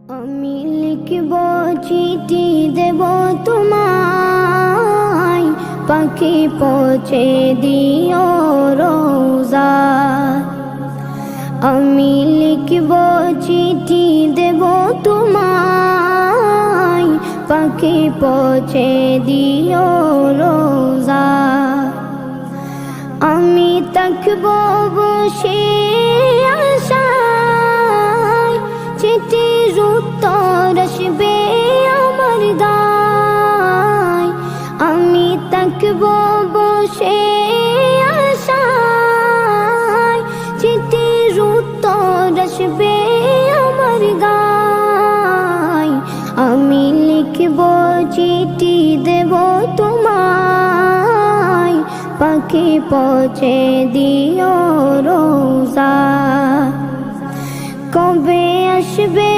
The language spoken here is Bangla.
আমি লিখব চিঠি দেব তোমায়, পাখি পৌঁছে দিও রোজা। আমি লিখব চিঠি দেব তোমায়, পাখি পৌঁছে দিও রোজা। আমি থাকব বসে আশায়, চিঠির উত্তর আসবে আমার গায়। আমি থাকব বসে আশায়, চিঠির উত্তর আসবে আমার গায়। আমি লিখব চিঠি দেব তোমায়, পাখি পৌঁছে দিও রোজা। কবে আসবে